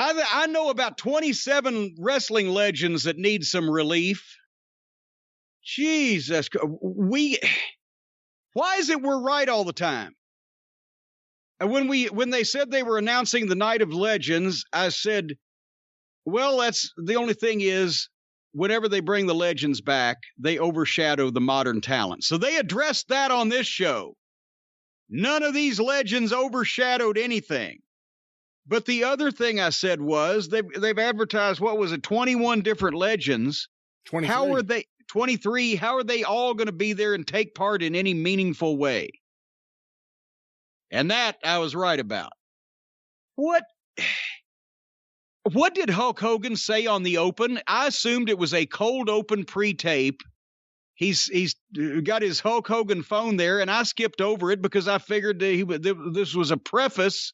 I know about 27 wrestling legends that need some relief. Jesus, why is it we're right all the time? And when they said they were announcing the Night of Legends, I said, well, that's the only thing is, whenever they bring the legends back, they overshadow the modern talent. So they addressed that on this show. None of these legends overshadowed anything. But the other thing I said was they've advertised, what was it, 21 different legends. 23. How are they 23? How are they all going to be there and take part in any meaningful way? And that I was right about. What did Hulk Hogan say on the Open? I assumed it was a cold open pre-tape. He's got his Hulk Hogan phone there, and I skipped over it because I figured this was a preface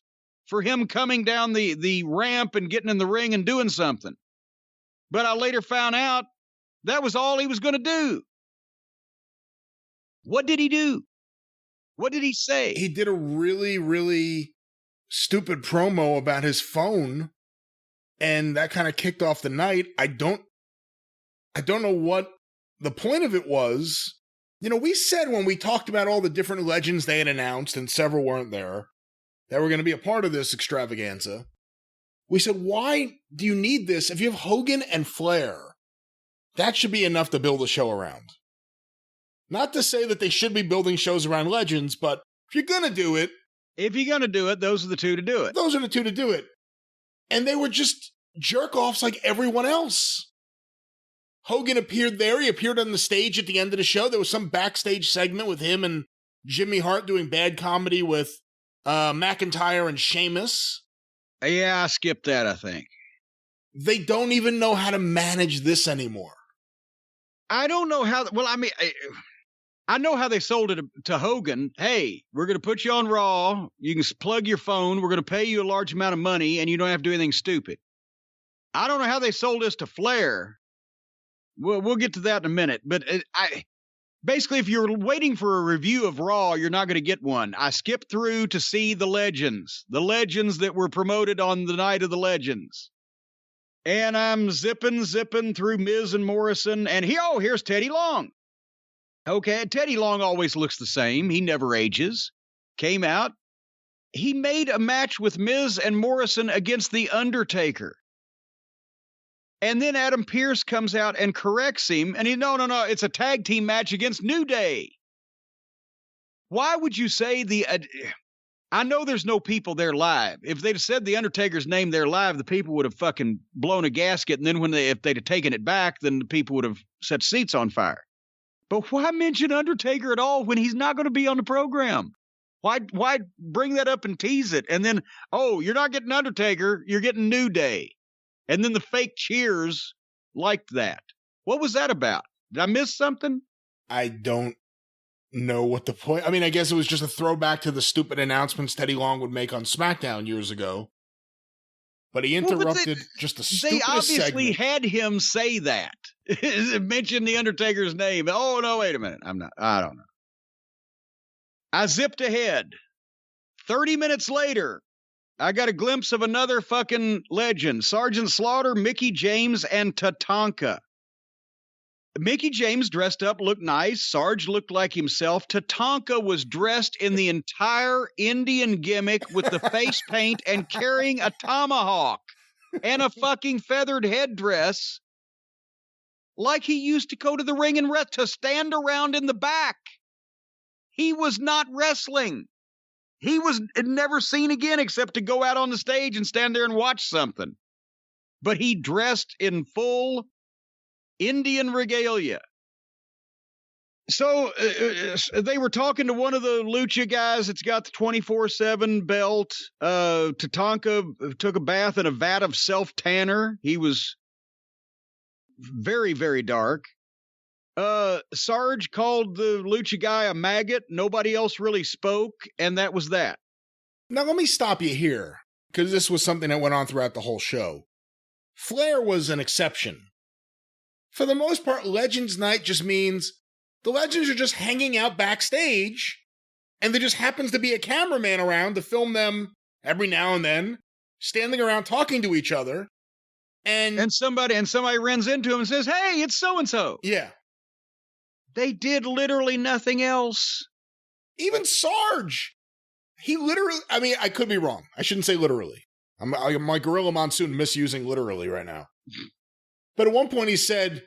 for him coming down the ramp and getting in the ring and doing something. But I later found out that was all he was going to do. What did he do? What did he say? He did a really, really stupid promo about his phone, and that kind of kicked off the night. I don't know what the point of it was. You know, we said when we talked about all the different legends they had announced, and several weren't there, that were going to be a part of this extravaganza. We said, why do you need this? If you have Hogan and Flair, that should be enough to build a show around. Not to say that they should be building shows around legends, but if you're going to do it... those are the two to do it. Those are the two to do it. And they were just jerk-offs like everyone else. Hogan appeared there. He appeared on the stage at the end of the show. There was some backstage segment with him and Jimmy Hart doing bad comedy with McIntyre and Sheamus. Yeah, I skipped that, I think. They don't even know how to manage this anymore. I don't know how... Well, I mean... I know how they sold it to Hogan. Hey, we're going to put you on Raw. You can plug your phone. We're going to pay you a large amount of money, and you don't have to do anything stupid. I don't know how they sold this to Flair. We'll get to that in a minute. But basically, if you're waiting for a review of Raw, you're not going to get one. I skipped through to see the legends that were promoted on the Night of the Legends. And I'm zipping through Miz and Morrison, and here's Teddy Long. Okay, Teddy Long always looks the same. He never ages. Came out. He made a match with Miz and Morrison against The Undertaker. And then Adam Pearce comes out and corrects him. And no, it's a tag team match against New Day. Why would you say I know there's no people there live. If they'd said The Undertaker's name there live, the people would have fucking blown a gasket. And then if they'd have taken it back, then the people would have set seats on fire. But why mention Undertaker at all when he's not going to be on the program? Why bring that up and tease it? And then, you're not getting Undertaker, you're getting New Day. And then the fake cheers liked that. What was that about? Did I miss something? I don't know what the point... I mean, I guess it was just a throwback to the stupid announcements Teddy Long would make on SmackDown years ago. But he interrupted just the stupidest segment. They obviously had him say that. Mention The Undertaker's name. Oh, no, wait a minute. I don't know. I zipped ahead. 30 minutes later, I got a glimpse of another fucking legend. Sergeant Slaughter, Mickey James, and Tatanka. Mickey James dressed up, looked nice. Sarge looked like himself. Tatanka was dressed in the entire Indian gimmick with the face paint and carrying a tomahawk and a fucking feathered headdress like he used to go to the ring and to stand around in the back. He was not wrestling. He was never seen again except to go out on the stage and stand there and watch something. But he dressed in full Indian regalia. So they were talking to one of the Lucha guys that's got the 24/7 belt. Tatanka took a bath in a vat of self-tanner. He was very, very dark. Sarge called the Lucha guy a maggot. Nobody else really spoke, and that was that. Now, let me stop you here, because this was something that went on throughout the whole show. Flair was an exception. For the most part, Legends Night just means the Legends are just hanging out backstage, and there just happens to be a cameraman around to film them every now and then, standing around talking to each other. And somebody runs into him and says, "Hey, it's so-and-so." Yeah. They did literally nothing else. Even Sarge. He literally, I mean, I could be wrong. I shouldn't say literally. I'm like Gorilla Monsoon misusing literally right now. But at one point he said,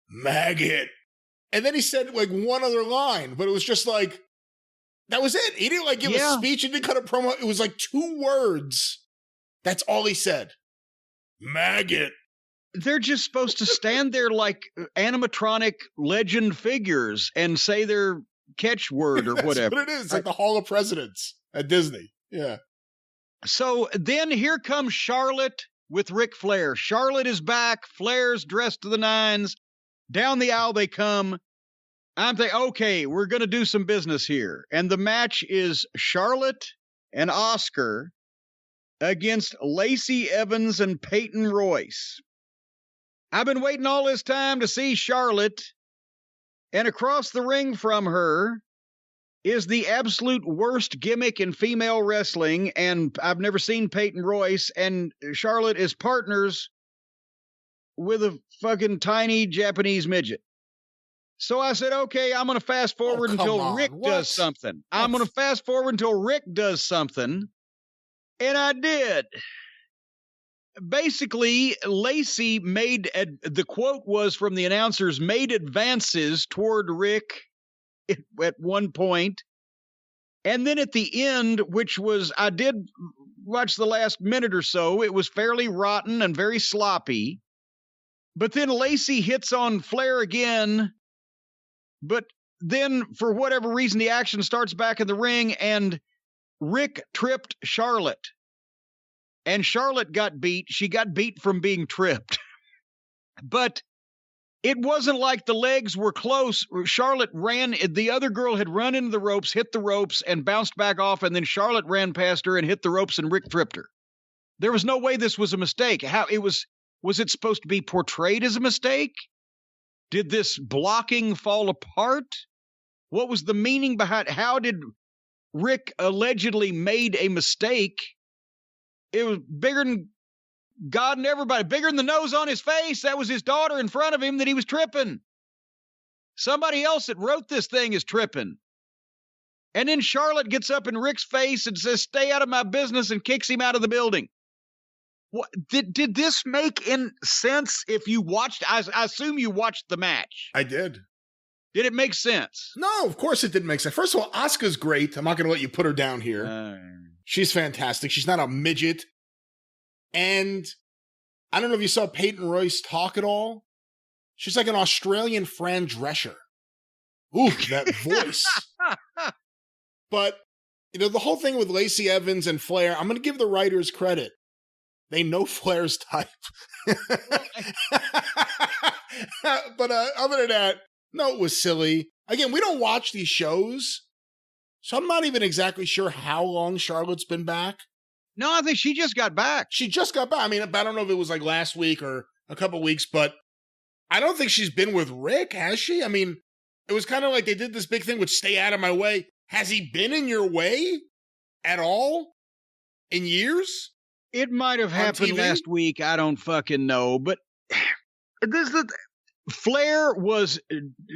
"Maggot." And then he said like one other line, but it was just like, that was it. He didn't like give a speech. He didn't cut a promo. It was like 2 words. That's all he said. "Maggot." They're just supposed to stand there like animatronic legend figures and say their catchword or whatever. That's what it is. It's like the Hall of Presidents at Disney. Yeah. So then here comes Charlotte with Ric Flair. Charlotte is back. Flair's dressed to the nines. Down the aisle they come. I'm thinking, okay, we're going to do some business here. And the match is Charlotte and Oscar against Lacey Evans and Peyton Royce. I've been waiting all this time to see Charlotte, and across the ring from her is the absolute worst gimmick in female wrestling, and I've never seen Peyton Royce, and Charlotte is partners with a fucking tiny Japanese midget. So I said, okay, I'm going to fast forward until Rick does something. I'm going to fast forward until Rick does something, and I did. Basically, Lacey the quote was from the announcers, made advances toward Rick at one point. And then at the end, which was, I did watch the last minute or so, it was fairly rotten and very sloppy. But then Lacey hits on Flair again. But then, for whatever reason, the action starts back in the ring, and Rick tripped Charlotte. And Charlotte got beat. She got beat from being tripped. But it wasn't like the legs were close. Charlotte ran. The other girl had run into the ropes, hit the ropes, and bounced back off. And then Charlotte ran past her and hit the ropes, and Rick tripped her. There was no way this was a mistake. Was it supposed to be portrayed as a mistake? Did this blocking fall apart? What was the meaning behind? How did Rick allegedly made a mistake? It was bigger than God and everybody, bigger than the nose on his face. That was his daughter in front of him that he was tripping. Somebody else that wrote this thing is tripping. And then Charlotte gets up in Rick's face and says, "Stay out of my business," and kicks him out of the building. What, did this make sense if you watched? I assume you watched the match. I did. Did it make sense? No, of course it didn't make sense. First of all, Asuka's great. I'm not going to let you put her down here. She's fantastic. She's not a midget. And I don't know if you saw Peyton Royce talk at all. She's like an Australian Fran Drescher. Ooh, that voice. But, the whole thing with Lacey Evans and Flair, I'm going to give the writers credit. They know Flair's type. But other than that, no, it was silly. Again, we don't watch these shows, so I'm not even exactly sure how long Charlotte's been back. No, I think she just got back. She just got back. I mean, I don't know if it was like last week or a couple weeks, but I don't think she's been with Rick, has she? I mean, it was kind of like they did this big thing with "stay out of my way." Has he been in your way at all in years? It might have happened last week. I don't fucking know. But Flair was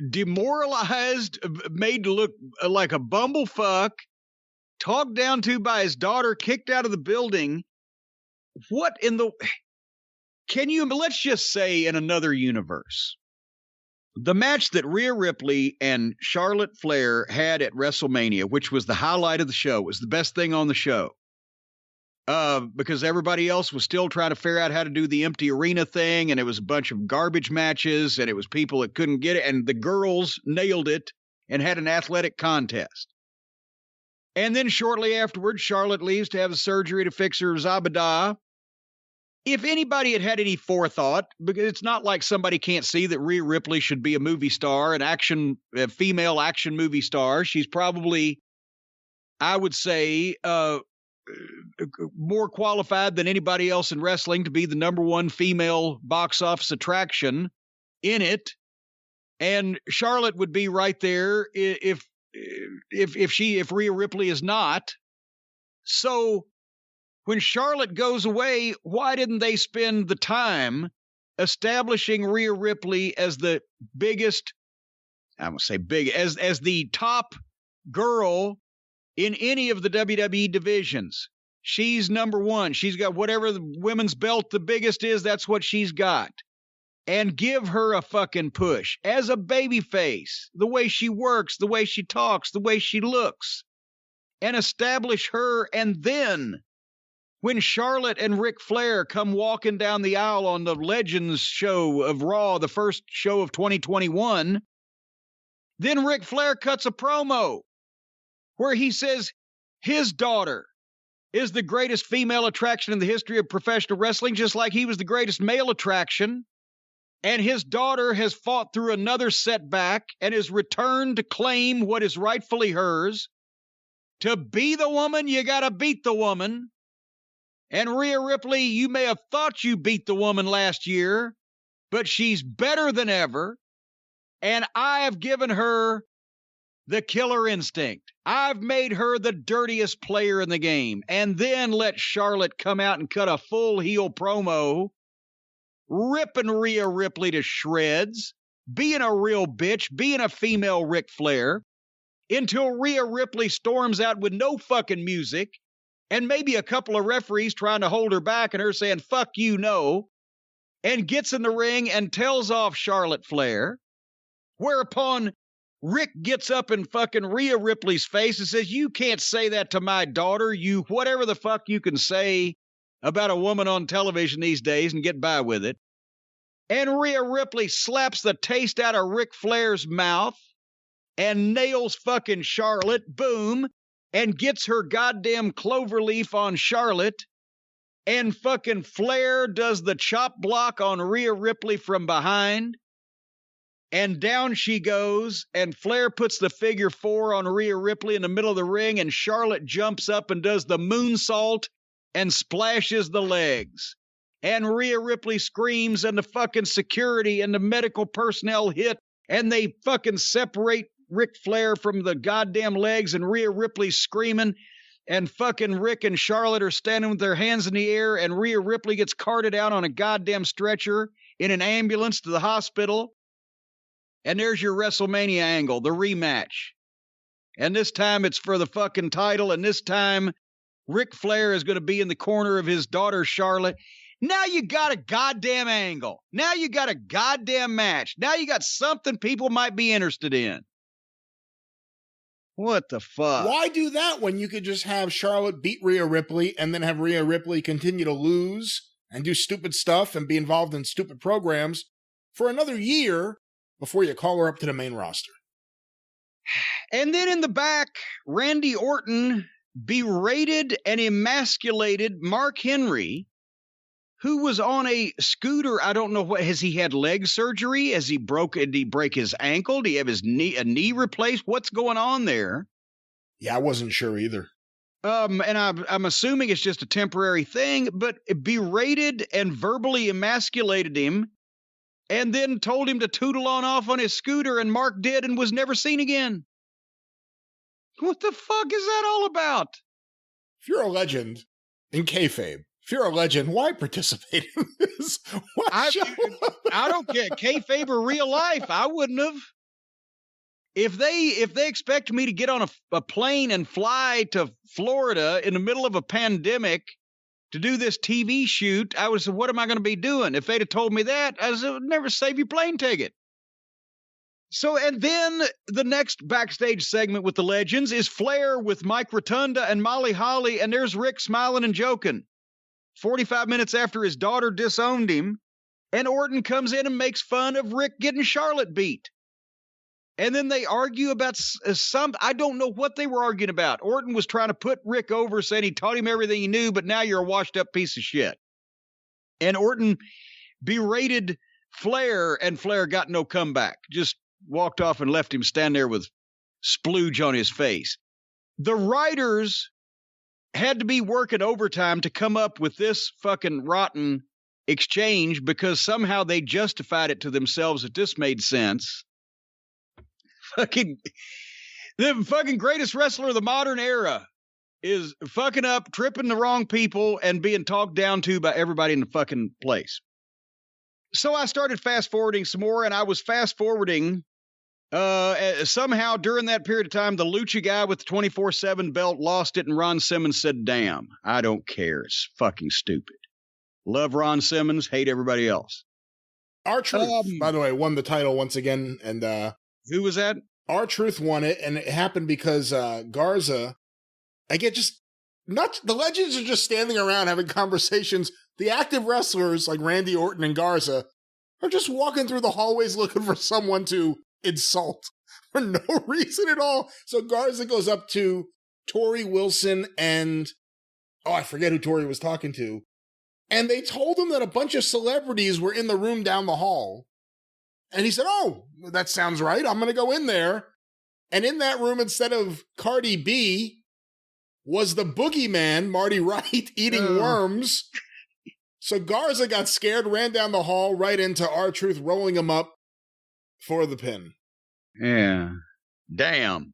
demoralized, made to look like a bumblefuck, talked down to by his daughter, kicked out of the building. What in the... let's just say in another universe, the match that Rhea Ripley and Charlotte Flair had at WrestleMania, which was the highlight of the show, was the best thing on the show. Because everybody else was still trying to figure out how to do the empty arena thing, and it was a bunch of garbage matches, and it was people that couldn't get it, and the girls nailed it and had an athletic contest. And then shortly afterwards, Charlotte leaves to have a surgery to fix her Zabada. If anybody had any forethought, because it's not like somebody can't see that Rhea Ripley should be a movie star, a female action movie star. She's probably, I would say, more qualified than anybody else in wrestling to be the number one female box office attraction in it. And Charlotte would be right there if Rhea Ripley is not. So when Charlotte goes away, why didn't they spend the time establishing Rhea Ripley as the biggest, I won't say big, as the top girl in any of the WWE divisions? She's number one. She's got whatever the women's belt the biggest is, that's what she's got. And give her a fucking push as a baby face, the way she works, the way she talks, the way she looks, and establish her. And then when Charlotte and Ric Flair come walking down the aisle on the Legends show of Raw, the first show of 2021, then Ric Flair cuts a promo where he says his daughter is the greatest female attraction in the history of professional wrestling, just like he was the greatest male attraction. And his daughter has fought through another setback and is returned to claim what is rightfully hers. To be the woman, you got to beat the woman. And Rhea Ripley, you may have thought you beat the woman last year, but she's better than ever. And I have given her the killer instinct. I've made her the dirtiest player in the game. And then let Charlotte come out and cut a full heel promo, ripping Rhea Ripley to shreds, being a real bitch, being a female Ric Flair, until Rhea Ripley storms out with no fucking music, and maybe a couple of referees trying to hold her back and her saying, fuck you, no, and gets in the ring and tells off Charlotte Flair, whereupon Rick gets up in fucking Rhea Ripley's face and says, you can't say that to my daughter, you whatever the fuck you can say about a woman on television these days and get by with it. And Rhea Ripley slaps the taste out of Ric Flair's mouth and nails fucking Charlotte, boom, and gets her goddamn cloverleaf on Charlotte. And fucking Flair does the chop block on Rhea Ripley from behind. And down she goes, and Flair puts the figure 4 on Rhea Ripley in the middle of the ring, and Charlotte jumps up and does the moonsault and splashes the legs. And Rhea Ripley screams, and the fucking security and the medical personnel hit, and they fucking separate Ric Flair from the goddamn legs, and Rhea Ripley's screaming, and fucking Rick and Charlotte are standing with their hands in the air, and Rhea Ripley gets carted out on a goddamn stretcher in an ambulance to the hospital. And there's your WrestleMania angle, the rematch. And this time it's for the fucking title, and this time Ric Flair is going to be in the corner of his daughter, Charlotte. Now you got a goddamn angle. Now you got a goddamn match. Now you got something people might be interested in. What the fuck? Why do that when you could just have Charlotte beat Rhea Ripley and then have Rhea Ripley continue to lose and do stupid stuff and be involved in stupid programs for another year before you call her up to the main roster? And then in the back, Randy Orton berated and emasculated Mark Henry, who was on a scooter. I don't know what, has he had leg surgery? Did he break his ankle? Did he have his knee replaced? What's going on there? Yeah, I wasn't sure either. And I'm assuming it's just a temporary thing, but berated and verbally emasculated him, and then told him to tootle on off on his scooter, and Mark did and was never seen again. What the fuck is that all about? If you're a legend in kayfabe, if you're a legend, why participate in this? I don't care. Kayfabe or real life, I wouldn't have. If they expect me to get on a plane and fly to Florida in the middle of a pandemic to do this TV shoot, I would say, what am I going to be doing? If they'd have told me that, I would never save your plane ticket. So, and then the next backstage segment with the Legends is Flair with Mike Rotunda and Molly Holly, and there's Rick smiling and joking. 45 minutes after his daughter disowned him, and Orton comes in and makes fun of Rick getting Charlotte beat. And then they argue about I don't know what they were arguing about. Orton was trying to put Rick over, saying he taught him everything he knew, but now you're a washed up piece of shit. And Orton berated Flair, and Flair got no comeback. Just walked off and left him stand there with splooge on his face. The writers had to be working overtime to come up with this fucking rotten exchange because somehow they justified it to themselves that this made sense. The fucking greatest wrestler of the modern era is fucking up, tripping the wrong people, and being talked down to by everybody in the fucking place. So I started fast forwarding some more, and I was fast forwarding. Somehow during that period of time, the Lucha guy with the 24/7 belt lost it, and Ron Simmons said, "Damn, I don't care. It's fucking stupid. Love Ron Simmons, hate everybody else." R-Truth, by the way, won the title once again, and who was that? R-Truth won it, and it happened because Garza, I get just not the legends are just standing around having conversations. The active wrestlers like Randy Orton and Garza are just walking through the hallways looking for someone to insult for no reason at all. So Garza goes up to Tori Wilson and I forget who Tori was talking to. And they told him that a bunch of celebrities were in the room down the hall. And he said, "Oh, that sounds right. I'm going to go in there." And in that room, instead of Cardi B, was the boogeyman, Marty Wright, eating worms. So Garza got scared, ran down the hall, right into R-Truth, rolling him up for the pin. Yeah. Damn.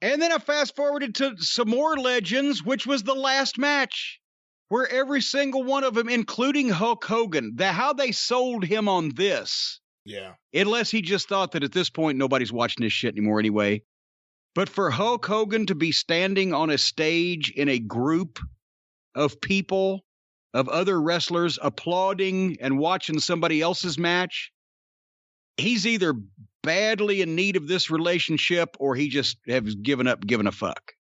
And then I fast forwarded to some more legends, which was the last match, where every single one of them, including Hulk Hogan, how they sold him on this. Yeah. Unless he just thought that at this point, nobody's watching this shit anymore anyway. But for Hulk Hogan to be standing on a stage in a group of people, of other wrestlers applauding and watching somebody else's match, he's either badly in need of this relationship or he just has given up giving a fuck.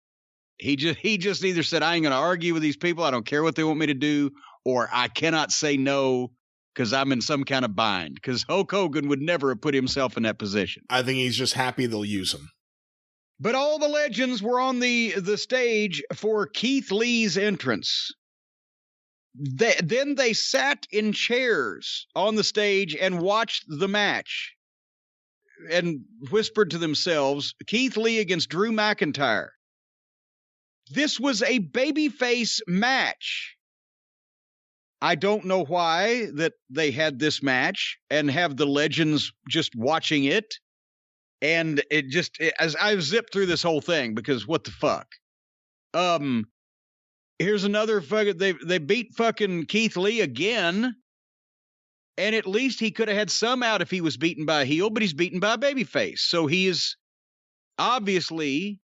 He just either said, "I ain't going to argue with these people. I don't care what they want me to do," or "I cannot say no because I'm in some kind of bind." Because Hulk Hogan would never have put himself in that position. I think he's just happy they'll use him. But all the legends were on the stage for Keith Lee's entrance. Then they sat in chairs on the stage and watched the match and whispered to themselves, "Keith Lee against Drew McIntyre." This was a babyface match. I don't know why that they had this match and have the legends just watching it. And as I've zipped through this whole thing, because what the fuck? Here's another fucking, they beat fucking Keith Lee again. And at least he could have had some out if he was beaten by a heel, but he's beaten by a babyface. So he is obviously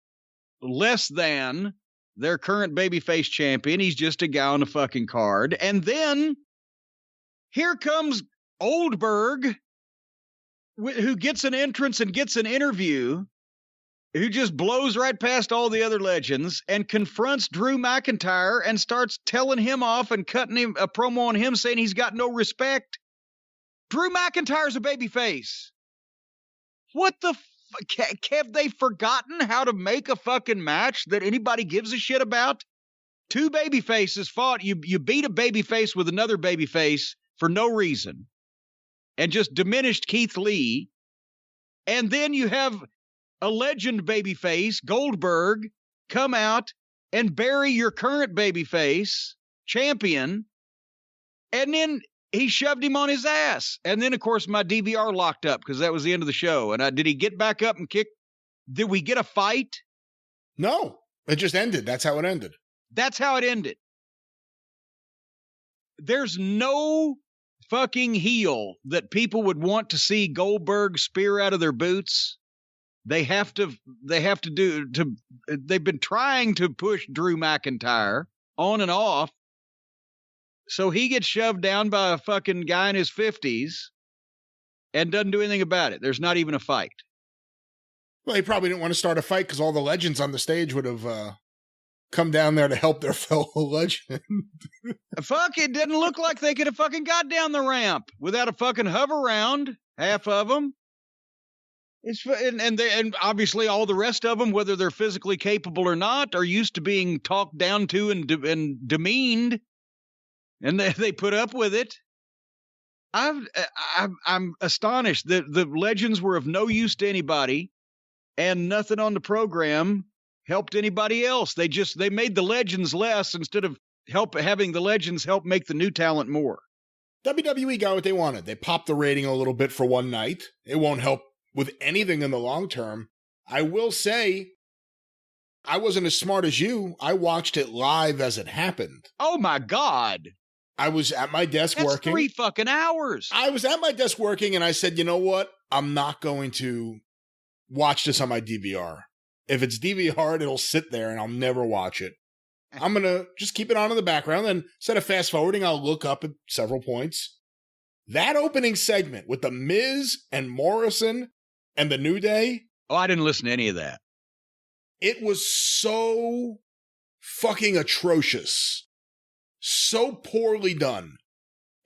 less than their current babyface champion. He's just a guy on a fucking card. And then here comes Oldberg, who gets an entrance and gets an interview, who just blows right past all the other legends and confronts Drew McIntyre and starts telling him off and cutting him a promo on him saying he's got no respect. Drew McIntyre's a babyface. What the have they forgotten how to make a fucking match that anybody gives a shit about? Two babyfaces fought. You beat a babyface with another babyface for no reason and just diminished Keith Lee. And then you have a legend babyface, Goldberg, come out and bury your current babyface champion. And then he shoved him on his ass. And then, of course, my DVR locked up because that was the end of the show. And did he get back up and kick? Did we get a fight? No, it just ended. That's how it ended. That's how it ended. There's no fucking heel that people would want to see Goldberg spear out of their boots. They've been trying to push Drew McIntyre on and off. So he gets shoved down by a fucking guy in his 50s and doesn't do anything about it. There's not even a fight. Well, he probably didn't want to start a fight because all the legends on the stage would have come down there to help their fellow legend. Fuck, it didn't look like they could have fucking got down the ramp without a fucking hover round, half of them. And obviously all the rest of them, whether they're physically capable or not, are used to being talked down to and demeaned. And they put up with it. I'm astonished that the legends were of no use to anybody, and nothing on the program helped anybody else. They made the legends less instead of having the legends help make the new talent more. WWE got what they wanted. They popped the rating a little bit for one night. It won't help with anything in the long term. I will say, I wasn't as smart as you. I watched it live as it happened. Oh, my God. I was at my desk That's working. 3 fucking hours. I was at my desk working, and I said, you know what? I'm not going to watch this on my DVR. If it's DVR'd, it'll sit there, and I'll never watch it. I'm going to just keep it on in the background, and instead of fast-forwarding, I'll look up at several points. That opening segment with The Miz and Morrison and The New Day. Oh, I didn't listen to any of that. It was so fucking atrocious. So poorly done.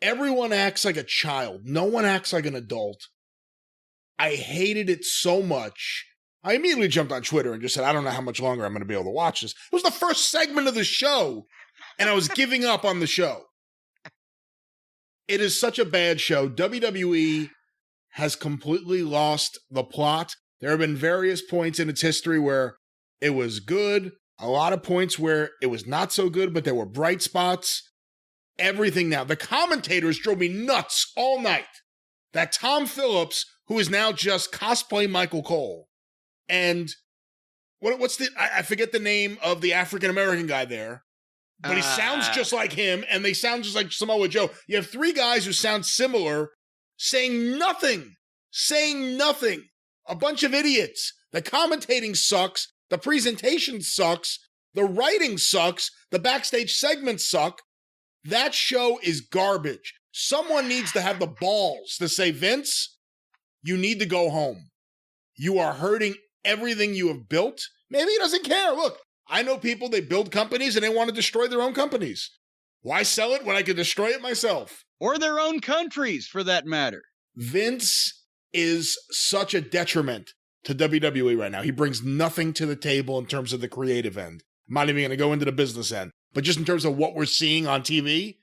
Everyone acts like a child. No one acts like an adult. I hated it so much. I immediately jumped on Twitter and just said, I don't know how much longer I'm going to be able to watch this. It was the first segment of the show, and I was giving up on the show. It is such a bad show. WWE has completely lost the plot. There have been various points in its history where it was good, a lot of points where it was not so good, but there were bright spots. Everything now. The commentators drove me nuts all night. That Tom Phillips, who is now just cosplay Michael Cole, and I forget the name of the African-American guy there, but he sounds just like him, and they sound just like Samoa Joe. You have 3 guys who sound similar, saying nothing. A bunch of idiots. The commentating sucks. The presentation sucks. The writing sucks. The backstage segments suck. That show is garbage. Someone needs to have the balls to say, Vince, you need to go home. You are hurting everything you have built. Maybe he doesn't care. Look, I know people, they build companies and they want to destroy their own companies. Why sell it when I could destroy it myself? Or their own countries, for that matter. Vince is such a detriment to WWE right now. He brings nothing to the table in terms of the creative end. I'm not even going to go into the business end. But just in terms of what we're seeing on TV,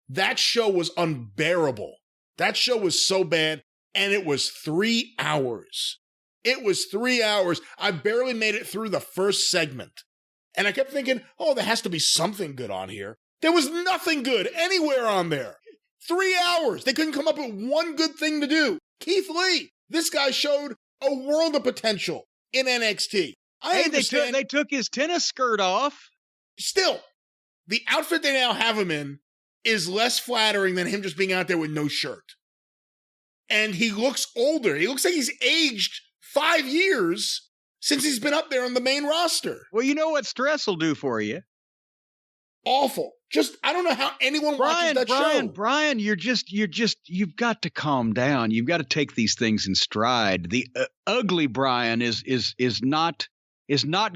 that show was unbearable. That show was so bad, and it was 3 hours. It was 3 hours. I barely made it through the first segment. And I kept thinking, oh, there has to be something good on here. There was nothing good anywhere on there. 3 hours. They couldn't come up with one good thing to do. Keith Lee, this guy showed a world of potential in NXT. I understand. They took his tennis skirt off. Still, the outfit they now have him in is less flattering than him just being out there with no shirt. And he looks older. He looks like he's aged 5 years since he's been up there on the main roster. Well, you know what stress will do for you? Awful. Just, I don't know how anyone watches that show. Brian, you've got to calm down. You've got to take these things in stride. The ugly Brian is not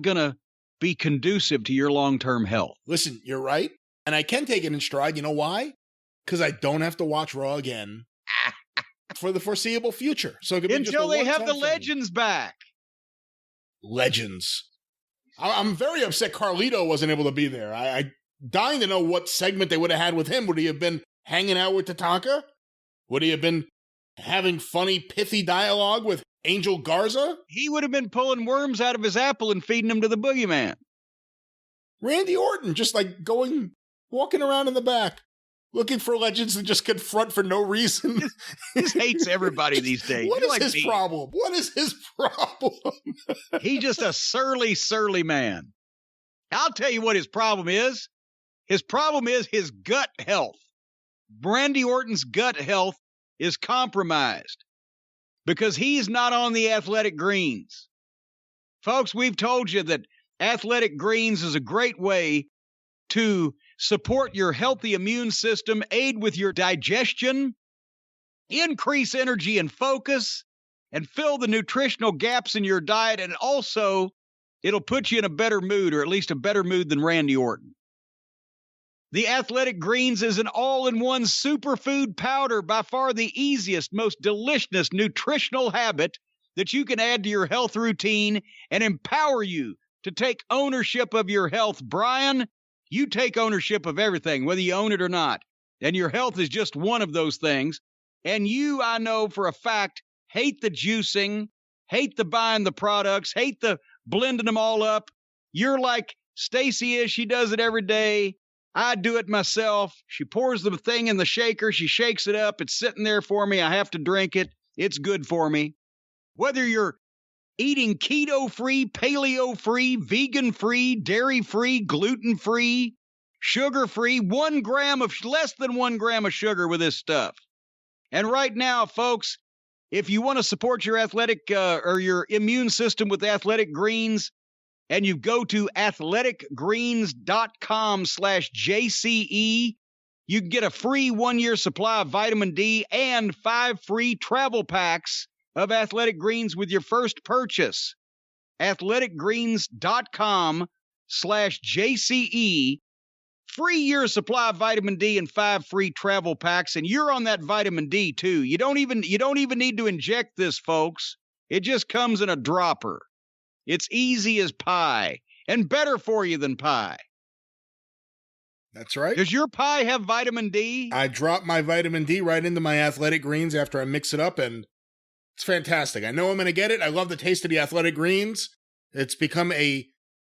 going to be conducive to your long-term health. Listen, you're right. And I can take it in stride. You know why? Because I don't have to watch Raw again for the foreseeable future. So it could be until just they have the legends back. Legends. I'm very upset Carlito wasn't able to be there. I dying to know what segment they would have had with him. Would he have been hanging out with Tatanka? Would he have been having funny, pithy dialogue with Angel Garza? He would have been pulling worms out of his apple and feeding them to the boogeyman. Randy Orton just like walking around in the back, looking for legends to just confront for no reason. He just hates everybody these days. What is his problem? What is his problem? He's just a surly man. I'll tell you what his problem is. His problem is his gut health. Randy Orton's gut health is compromised because he's not on the athletic greens. Folks, we've told you that athletic greens is a great way to support your healthy immune system, aid with your digestion, increase energy and focus, and fill the nutritional gaps in your diet. And also, it'll put you in a better mood, or at least a better mood than Randy Orton. The Athletic Greens is an all-in-one superfood powder, by far the easiest, most delicious nutritional habit that you can add to your health routine and empower you to take ownership of your health. Brian, you take ownership of everything, whether you own it or not. And your health is just one of those things. And you, I know for a fact, hate the juicing, hate the buying the products, hate the blending them all up. You're like Stacy is. She does it every day. I do it myself. She pours the thing in the shaker. She shakes it up. It's sitting there for me. I have to drink it. It's good for me. Whether you're eating keto-free, paleo-free, vegan-free, dairy-free, gluten-free, sugar-free, less than 1 gram of sugar with this stuff. And right now, folks, if you want to support your athletic or your immune system with athletic greens, and you go to athleticgreens.com/JCE, you can get a free 1-year supply of vitamin D and 5 free travel packs of Athletic Greens with your first purchase. athleticgreens.com/JCE, free year supply of vitamin D and 5 free travel packs, and you're on that vitamin D too. You don't even need to inject this, folks. It just comes in a dropper. It's easy as pie and better for you than pie. That's right. Does your pie have vitamin D? I drop my vitamin D right into my Athletic Greens after I mix it up, and it's fantastic. I know I'm going to get it. I love the taste of the Athletic Greens. It's become a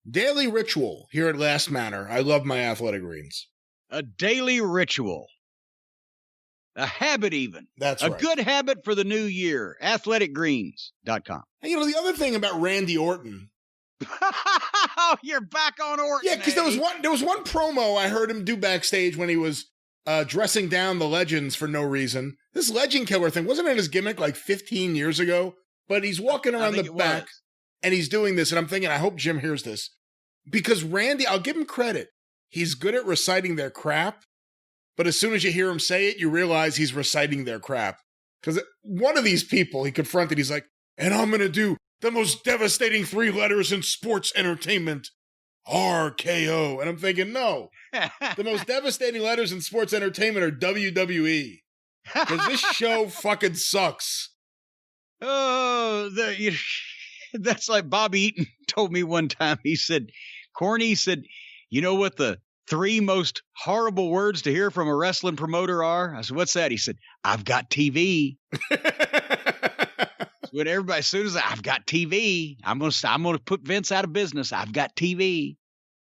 daily ritual here at Last Manor. I love my Athletic Greens. A daily ritual. A habit even. That's right. A good habit for the new year. athleticgreens.com. And you know, the other thing about Randy Orton. Oh, you're back on Orton. Yeah, because there was one promo I heard him do backstage when he was dressing down the legends for no reason. This legend killer thing, wasn't it his gimmick like 15 years ago? But he's walking around the back and he's doing this, and I'm thinking, I hope Jim hears this. Because Randy, I'll give him credit. He's good at reciting their crap, but as soon as you hear him say it, you realize he's reciting their crap. Because one of these people he confronted, he's like, and I'm going to do the most devastating 3 letters in sports entertainment, RKO. And I'm thinking, no, the most devastating letters in sports entertainment are WWE. Because this show fucking sucks. Oh, that's like Bobby Eaton told me one time. He said, Corny said, you know what the 3 most horrible words to hear from a wrestling promoter are? I said, what's that? He said, I've got TV. When everybody, as soon as I've got TV, I'm gonna put Vince out of business. I've got TV.